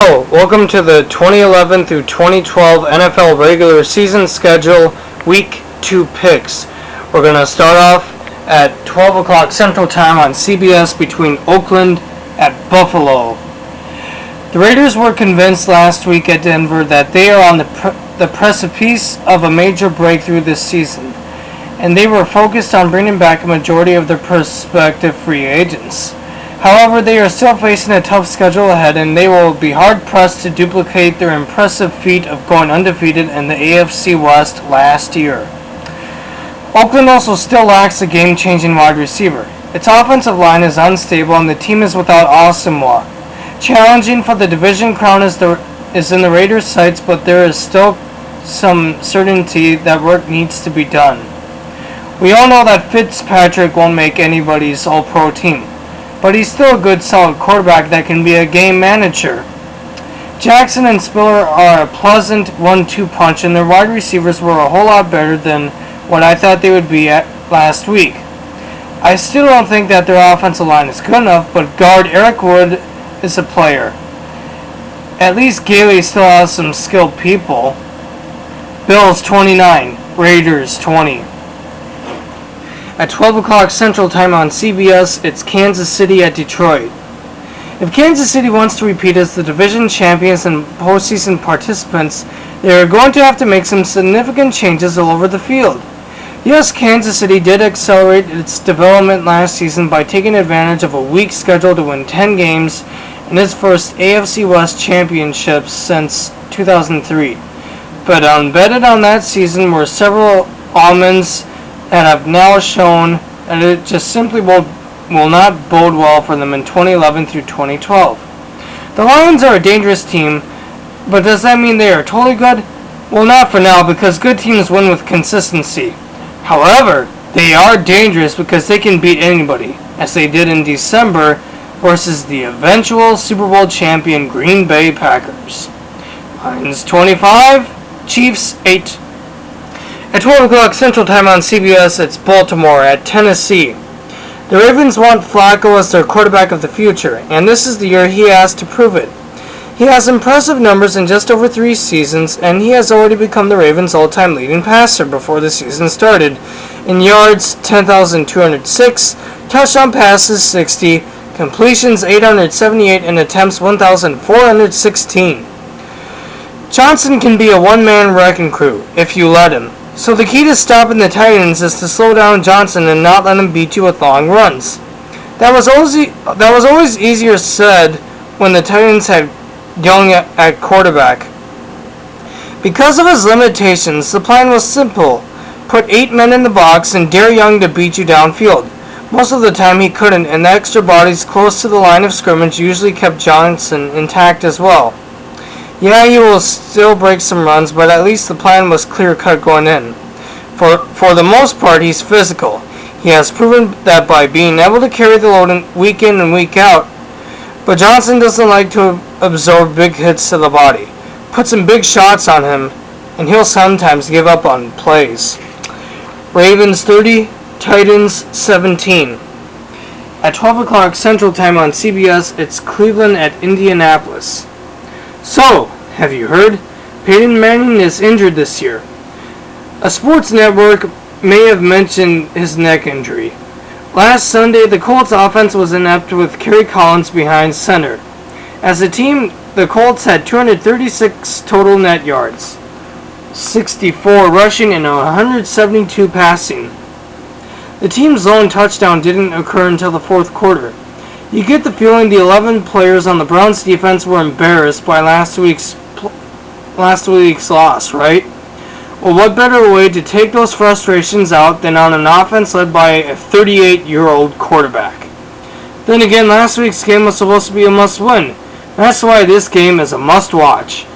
Hello, welcome to the 2011 through 2012 NFL regular season schedule Week 2 picks. We're going to start off at 12 o'clock Central Time on CBS between Oakland at Buffalo. The Raiders were convinced last week at Denver that they are on the precipice of a major breakthrough this season, and they were focused on bringing back a majority of their prospective free agents. However, they are still facing a tough schedule ahead, and they will be hard-pressed to duplicate their impressive feat of going undefeated in the AFC West last year. Oakland also still lacks a game-changing wide receiver. Its offensive line is unstable, and the team is without Asamoah. Challenging for the division crown is in the Raiders' sights, but there is still some certainty that work needs to be done. We all know that Fitzpatrick won't make anybody's All-Pro team, but he's still a good, solid quarterback that can be a game manager. Jackson and Spiller are a pleasant 1-2 punch, and their wide receivers were a whole lot better than what I thought they would be at last week. I still don't think that their offensive line is good enough, but guard Eric Wood is a player. At least Gailey still has some skilled people. Bills 29, Raiders 20. At 12 o'clock Central Time on CBS, it's Kansas City at Detroit. If Kansas City wants to repeat as the division champions and postseason participants, they are going to have to make some significant changes all over the field. Yes, Kansas City did accelerate its development last season by taking advantage of a weak schedule to win 10 games in its first AFC West championship since 2003. But embedded on that season were several almonds and have now shown that it just simply will not bode well for them in 2011 through 2012. The Lions are a dangerous team, but does that mean they are totally good? Well, not for now, because good teams win with consistency. However, they are dangerous because they can beat anybody, as they did in December versus the eventual Super Bowl champion Green Bay Packers. Lions 25, Chiefs 8. At 12 o'clock Central Time on CBS, it's Baltimore at Tennessee. The Ravens want Flacco as their quarterback of the future, and this is the year he has to prove it. He has impressive numbers in just over 3 seasons, and he has already become the Ravens' all-time leading passer before the season started. In yards, 10,206, touchdown passes, 60, completions, 878, and attempts, 1,416. Johnson can be a one-man wrecking crew, if you let him. So the key to stopping the Titans is to slow down Johnson and not let him beat you with long runs. That was always easier said when the Titans had Young at quarterback. Because of his limitations, the plan was simple. Put 8 men in the box and dare Young to beat you downfield. Most of the time he couldn't, and the extra bodies close to the line of scrimmage usually kept Johnson intact as well. Yeah, he will still break some runs, but at least the plan was clear-cut going in. For the most part, he's physical. He has proven that by being able to carry the load week in and week out. But Johnson doesn't like to absorb big hits to the body. Put some big shots on him, and he'll sometimes give up on plays. Ravens 30, Titans 17. At 12 o'clock Central Time on CBS, it's Cleveland at Indianapolis. So, have you heard? Peyton Manning is injured this year. A sports network may have mentioned his neck injury. Last Sunday, the Colts offense was inept with Kerry Collins behind center. As a team, the Colts had 236 total net yards, 64 rushing and 172 passing. The team's lone touchdown didn't occur until the fourth quarter. You get the feeling the 11 players on the Browns defense were embarrassed by last week's loss, right? Well, what better way to take those frustrations out than on an offense led by a 38-year-old quarterback? Then again, last week's game was supposed to be a must-win. That's why this game is a must-watch.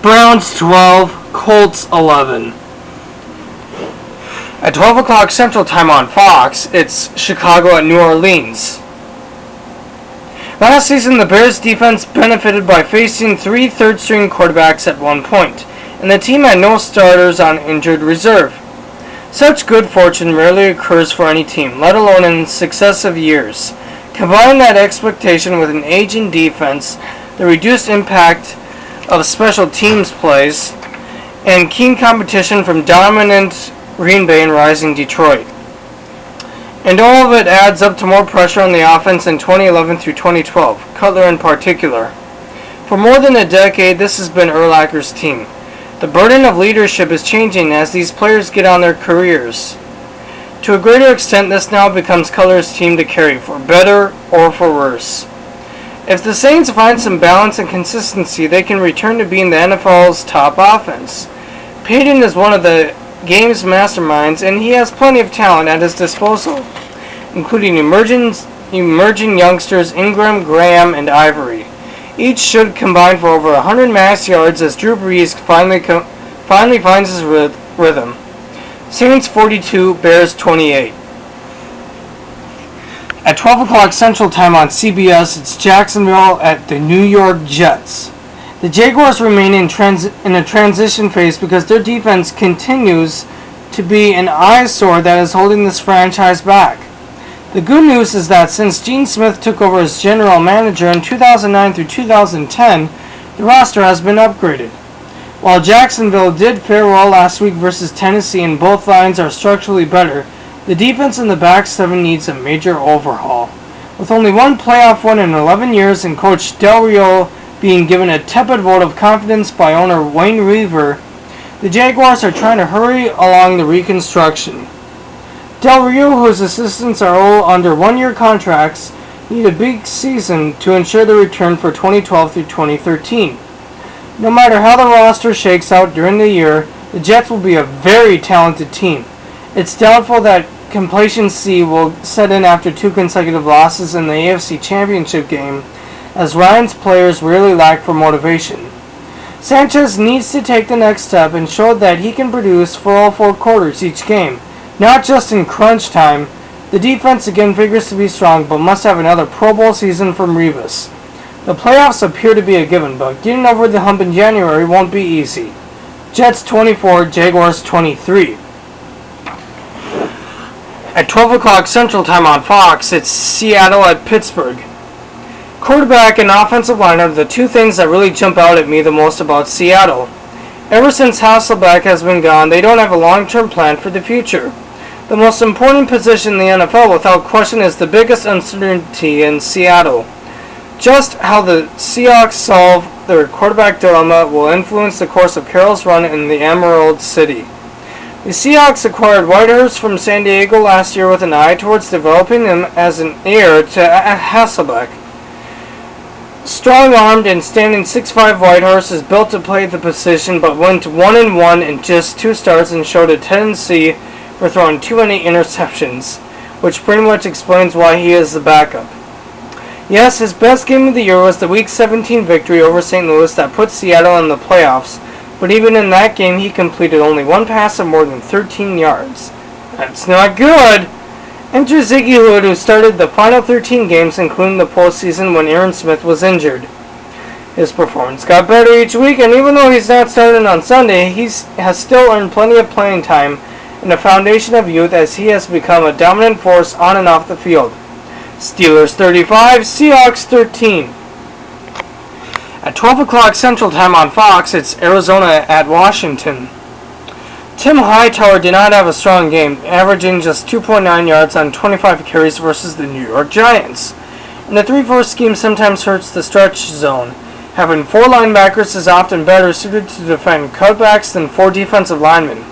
Browns 12, Colts 11. At 12 o'clock Central Time on Fox, it's Chicago at New Orleans. Last season, the Bears' defense benefited by facing 3 third-string quarterbacks at one point, and the team had no starters on injured reserve. Such good fortune rarely occurs for any team, let alone in successive years. Combine that expectation with an aging defense, the reduced impact of special teams plays, and keen competition from dominant Green Bay and rising Detroit. And all of it adds up to more pressure on the offense in 2011 through 2012, Cutler in particular. For more than a decade, this has been Urlacher's team. The burden of leadership is changing as these players get on their careers. To a greater extent, this now becomes Cutler's team to carry, for better or for worse. If the Saints find some balance and consistency, they can return to being the NFL's top offense. Payton is one of the game's masterminds, and he has plenty of talent at his disposal, including emerging youngsters Ingram, Graham, and Ivory. Each should combine for over 100 max yards as Drew Brees finally finds his rhythm. Saints 42, Bears 28. At 12 o'clock Central Time on CBS, it's Jacksonville at the New York Jets. The Jaguars remain in a transition phase because their defense continues to be an eyesore that is holding this franchise back. The good news is that since Gene Smith took over as general manager in 2009 through 2010, the roster has been upgraded. While Jacksonville did fare well last week versus Tennessee and both lines are structurally better, the defense in the back seven needs a major overhaul. With only one playoff win in 11 years and Coach Del Rio being given a tepid vote of confidence by owner Wayne Weaver, the Jaguars are trying to hurry along the reconstruction. Del Rio, whose assistants are all under one-year contracts, need a big season to ensure the return for 2012 through 2013. No matter how the roster shakes out during the year, the Jets will be a very talented team. It's doubtful that complacency will set in after two consecutive losses in the AFC Championship game, as Ryan's players really lack for motivation. Sanchez needs to take the next step and show that he can produce for all four quarters each game, not just in crunch time. The defense again figures to be strong, but must have another Pro Bowl season from Revis. The playoffs appear to be a given, but getting over the hump in January won't be easy. Jets 24, Jaguars 23. At 12 o'clock Central Time on Fox, it's Seattle at Pittsburgh. Quarterback and offensive line are the two things that really jump out at me the most about Seattle. Ever since Hasselbeck has been gone, they don't have a long-term plan for the future. The most important position in the NFL, without question, is the biggest uncertainty in Seattle. Just how the Seahawks solve their quarterback dilemma will influence the course of Carroll's run in the Emerald City. The Seahawks acquired Whitehurst from San Diego last year with an eye towards developing him as an heir to Hasselbeck. Strong-armed and standing 6'5", Whitehurst is built to play the position, but went 1-1 in just 2 starts and showed a tendency for throwing too many interceptions, which pretty much explains why he is the backup. Yes, his best game of the year was the Week 17 victory over St. Louis that put Seattle in the playoffs, but even in that game he completed only one pass of more than 13 yards. That's not good! Enter Ziggy Hood, who started the final 13 games, including the postseason when Aaron Smith was injured. His performance got better each week, and even though he's not starting on Sunday, he has still earned plenty of playing time and a foundation of youth as he has become a dominant force on and off the field. Steelers 35, Seahawks 13. At 12 o'clock Central Time on Fox, it's Arizona at Washington. Tim Hightower did not have a strong game, averaging just 2.9 yards on 25 carries versus the New York Giants. And the 3-4 scheme sometimes hurts the stretch zone. Having 4 linebackers is often better suited to defend cutbacks than 4 defensive linemen.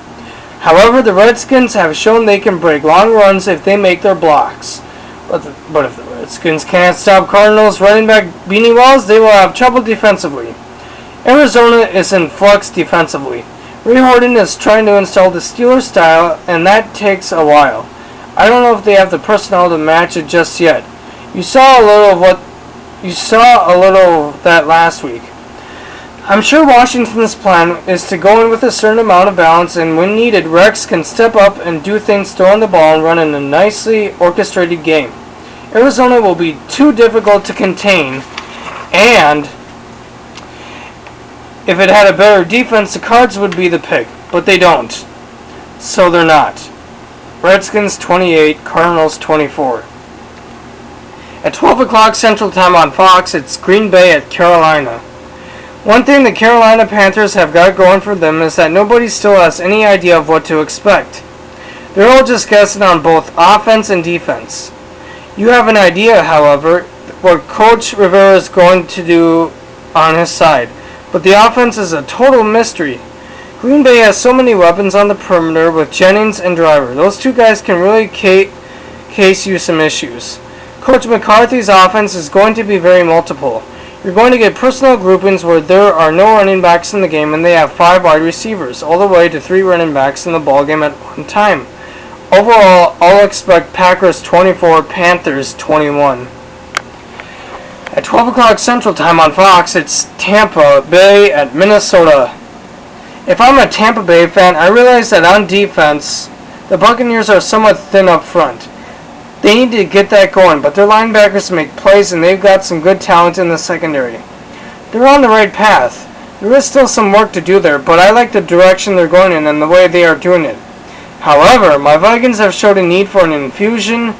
However, the Redskins have shown they can break long runs if they make their blocks. But if the Redskins can't stop Cardinals running back Beanie Wells, they will have trouble defensively. Arizona is in flux defensively. Ray Horton is trying to install the Steelers style, and that takes a while. I don't know if they have the personnel to match it just yet. You saw a little of that last week. I'm sure Washington's plan is to go in with a certain amount of balance, and when needed, Rex can step up and do things throwing the ball and running a nicely orchestrated game. Arizona will be too difficult to contain, and if it had a better defense, the Cards would be the pick, but they don't. So they're not. Redskins 28, Cardinals 24. At 12 o'clock Central Time on Fox, it's Green Bay at Carolina. One thing the Carolina Panthers have got going for them is that nobody still has any idea of what to expect. They're all just guessing on both offense and defense. You have an idea, however, what Coach Rivera is going to do on his side, but the offense is a total mystery. Green Bay has so many weapons on the perimeter with Jennings and Driver. Those two guys can really case you some issues. Coach McCarthy's offense is going to be very multiple. You're going to get personal groupings where there are no running backs in the game and they have 5 wide receivers, all the way to 3 running backs in the ballgame at one time. Overall, I'll expect Packers 24, Panthers 21. At 12 o'clock Central Time on Fox, it's Tampa Bay at Minnesota. If I'm a Tampa Bay fan, I realize that on defense, the Buccaneers are somewhat thin up front. They need to get that going, but their linebackers make plays and they've got some good talent in the secondary. They're on the right path. There is still some work to do there, but I like the direction they're going in and the way they are doing it. However, my Vikings have showed a need for an infusion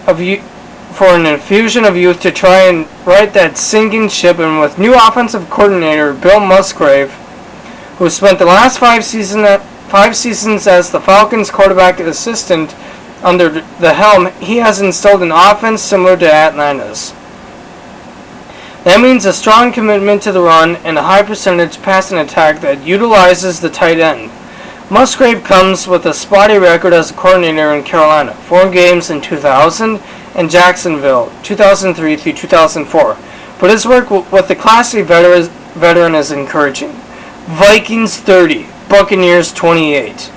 of youth to try and right that sinking ship, and with new offensive coordinator Bill Musgrave, who spent the last 5 seasons as the Falcons' quarterback assistant under the helm, he has installed an offense similar to Atlanta's. That means a strong commitment to the run and a high percentage passing attack that utilizes the tight end. Musgrave comes with a spotty record as a coordinator in Carolina, 4 games in 2000, and Jacksonville, 2003 through 2004. But his work with the classy veteran is encouraging. Vikings 30, Buccaneers 28.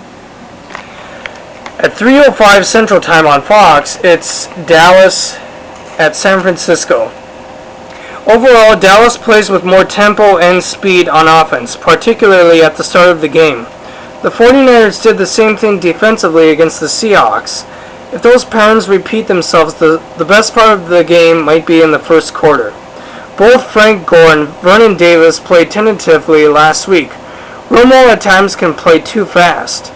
At 3:05 Central Time on Fox, it's Dallas at San Francisco. Overall, Dallas plays with more tempo and speed on offense, particularly at the start of the game. The 49ers did the same thing defensively against the Seahawks. If those patterns repeat themselves, the best part of the game might be in the first quarter. Both Frank Gore and Vernon Davis played tentatively last week. Romo at times can play too fast.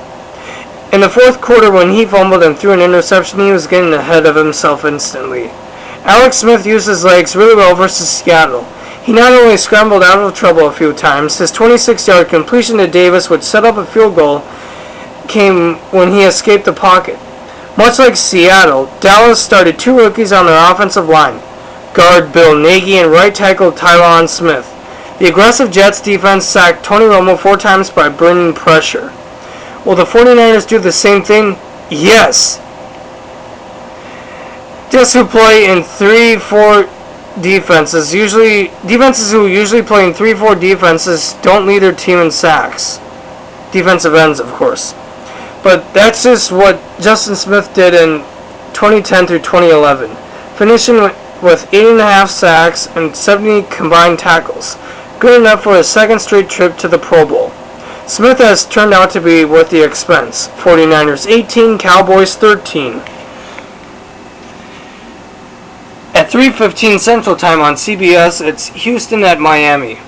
In the fourth quarter, when he fumbled and threw an interception, he was getting ahead of himself instantly. Alex Smith used his legs really well versus Seattle. He not only scrambled out of trouble a few times, his 26-yard completion to Davis, which set up a field goal, came when he escaped the pocket. Much like Seattle, Dallas started 2 rookies on their offensive line, guard Bill Nagy and right tackle Tyron Smith. The aggressive Jets defense sacked Tony Romo 4 times by bringing pressure. Will the 49ers do the same thing? Yes. Just who play in 3-4 defenses who usually play in 3-4 defenses don't lead their team in sacks. Defensive ends, of course. But that's just what Justin Smith did in 2010 through 2011, finishing with 8.5 sacks and 70 combined tackles, good enough for his 2nd straight trip to the Pro Bowl. Smith has turned out to be worth the expense. 49ers 18, Cowboys 13. At 3:15 Central Time on CBS, it's Houston at Miami.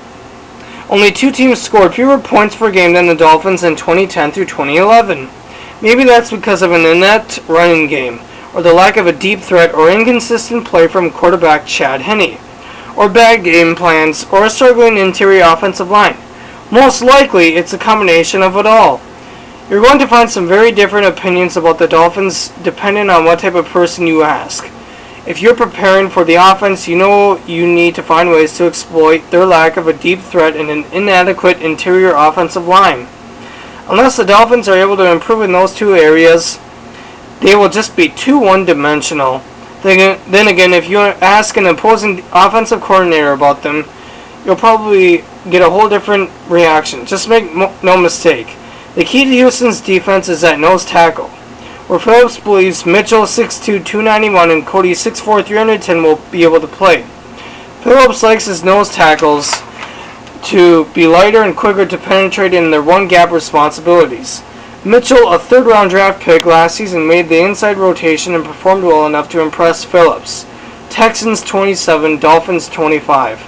Only 2 teams scored fewer points per game than the Dolphins in 2010 through 2011. Maybe that's because of an inept running game, or the lack of a deep threat, or inconsistent play from quarterback Chad Henne, or bad game plans, or a struggling interior offensive line. Most likely, it's a combination of it all. You're going to find some very different opinions about the Dolphins depending on what type of person you ask. If you're preparing for the offense, you know you need to find ways to exploit their lack of a deep threat and an inadequate interior offensive line. Unless the Dolphins are able to improve in those 2 areas, they will just be too one-dimensional. Then again, if you ask an opposing offensive coordinator about them, you'll probably get a whole different reaction. Just make no mistake. The key to Houston's defense is at nose tackle, where Phillips believes Mitchell 6'2", 291 and Cody 6'4", 310 will be able to play. Phillips likes his nose tackles to be lighter and quicker to penetrate in their one-gap responsibilities. Mitchell, a 3rd-round draft pick last season, made the inside rotation and performed well enough to impress Phillips. Texans 27, Dolphins 25.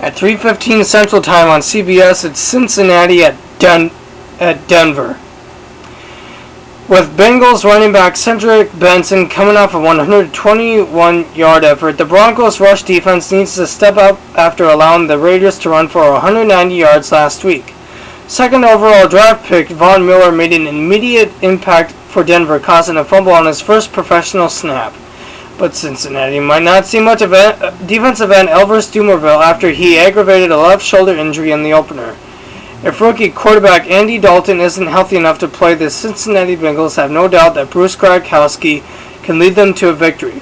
At 3:15 Central Time on CBS, it's Cincinnati at Denver. With Bengals running back Cedric Benson coming off a 121-yard effort, the Broncos' rush defense needs to step up after allowing the Raiders to run for 190 yards last week. Second overall draft pick Von Miller made an immediate impact for Denver, causing a fumble on his first professional snap. But Cincinnati might not see much of defensive end Elvis Dumervil after he aggravated a left shoulder injury in the opener. If rookie quarterback Andy Dalton isn't healthy enough to play, the Cincinnati Bengals have no doubt that Bruce Gronkowski can lead them to a victory.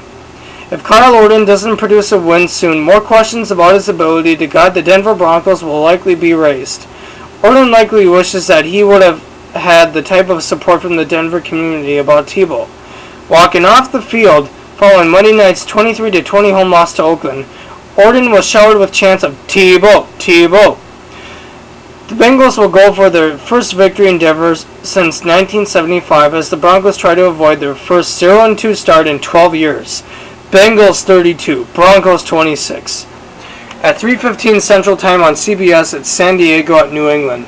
If Kyle Orton doesn't produce a win soon, more questions about his ability to guide the Denver Broncos will likely be raised. Orton likely wishes that he would have had the type of support from the Denver community about Tebow. Walking off the field following Monday night's 23-20 home loss to Oakland, Orton was showered with chants of Tebow, Tebow. The Bengals will go for their first victory in Denver since 1975 as the Broncos try to avoid their first 0-2 start in 12 years. Bengals 32, Broncos 26. At 3:15 Central Time on CBS at San Diego at New England.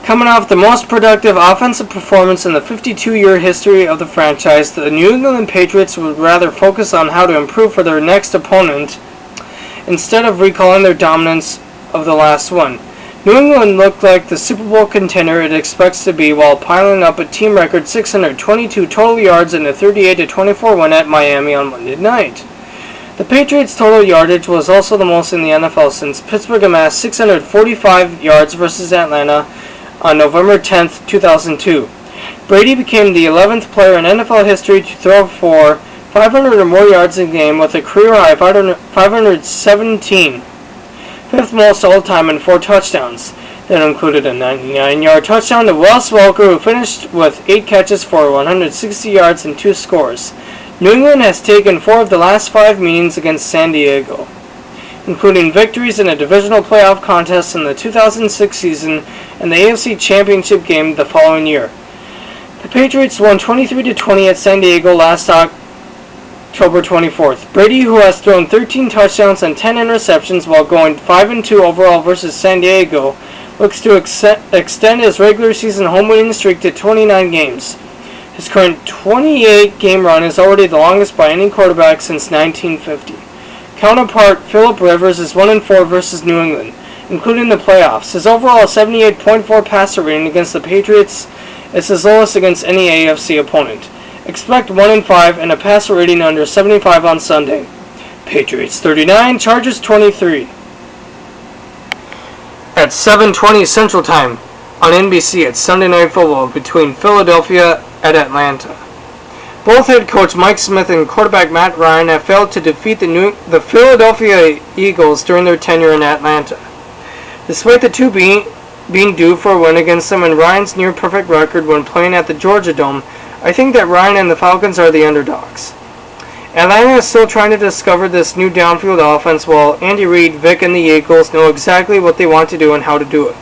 Coming off the most productive offensive performance in the 52-year history of the franchise, the New England Patriots would rather focus on how to improve for their next opponent instead of recalling their dominance of the last one. New England looked like the Super Bowl contender it expects to be while piling up a team record 622 total yards in a 38-24 win at Miami on Monday night. The Patriots' total yardage was also the most in the NFL since Pittsburgh amassed 645 yards versus Atlanta on November 10, 2002. Brady became the 11th player in NFL history to throw for 500 or more yards a game with a career-high 517, fifth most all-time and 4 touchdowns. That included a 99-yard touchdown to Wes Welker, who finished with 8 catches for 160 yards and 2 scores. New England has taken 4 of the last 5 meetings against San Diego, including victories in a divisional playoff contest in the 2006 season and the AFC Championship game the following year. The Patriots won 23-20 at San Diego last October 24th. Brady, who has thrown 13 touchdowns and 10 interceptions while going 5-2 overall versus San Diego, looks to extend his regular season home winning streak to 29 games. His current 28-game run is already the longest by any quarterback since 1950. Counterpart Philip Rivers is 1-4 versus New England, including the playoffs. His overall 78.4 passer rating against the Patriots is his lowest against any AFC opponent. Expect 1-5 and a passer rating under 75 on Sunday. Patriots 39, Chargers 23. At 7:20 Central Time on NBC, it's Sunday Night Football between Philadelphia and Atlanta. Both head coach Mike Smith and quarterback Matt Ryan have failed to defeat the Philadelphia Eagles during their tenure in Atlanta. Despite the two being due for a win against them and Ryan's near-perfect record when playing at the Georgia Dome, I think that Ryan and the Falcons are the underdogs. Atlanta is still trying to discover this new downfield offense while Andy Reid, Vic, and the Eagles know exactly what they want to do and how to do it.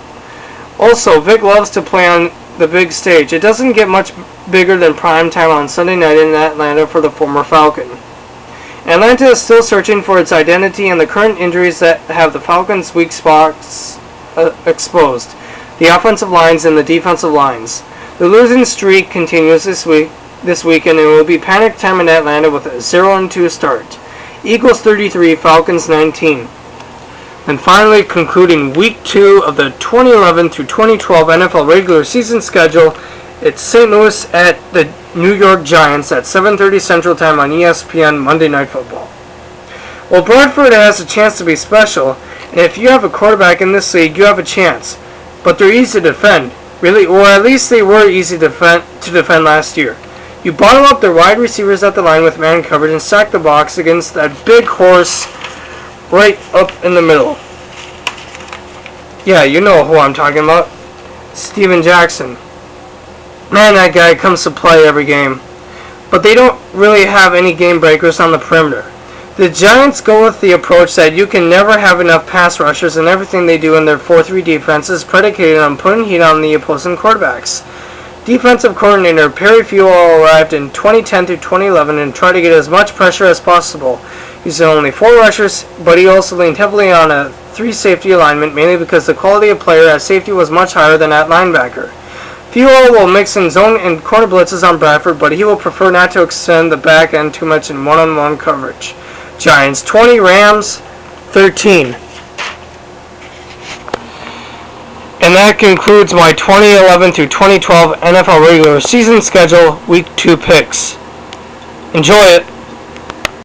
Also, Vic loves to play on the big stage. It doesn't get much bigger than prime time on Sunday night in Atlanta for the former Falcon. Atlanta is still searching for its identity and the current injuries that have the Falcons' weak spots exposed. The offensive lines and the defensive lines. The losing streak continues this weekend and it will be panic time in Atlanta with a 0-2 start. Eagles 33, Falcons 19. And finally, concluding Week 2 of the 2011 through 2012 NFL regular season schedule, it's St. Louis at the New York Giants at 7:30 Central Time on ESPN Monday Night Football. Well, Bradford has a chance to be special, and if you have a quarterback in this league, you have a chance. But they're easy to defend, really, or at least they were easy to defend last year. You bottle up their wide receivers at the line with man coverage and stack the box against that big horse right up in the middle. Yeah, you know who I'm talking about. Steven Jackson. Man, that guy comes to play every game. But they don't really have any game breakers on the perimeter. The Giants go with the approach that you can never have enough pass rushers, and everything they do in their 4-3 defense is predicated on putting heat on the opposing quarterbacks. Defensive coordinator Perry Fewell arrived in 2010 through 2011 and tried to get as much pressure as possible, using only 4 rushers, but he also leaned heavily on a 3 safety alignment, mainly because the quality of player at safety was much higher than at linebacker. Theo will mix in zone and corner blitzes on Bradford, but he will prefer not to extend the back end too much in one-on-one coverage. Giants 20, Rams 13. And that concludes my 2011 through 2012 NFL regular season schedule Week 2 picks. Enjoy it.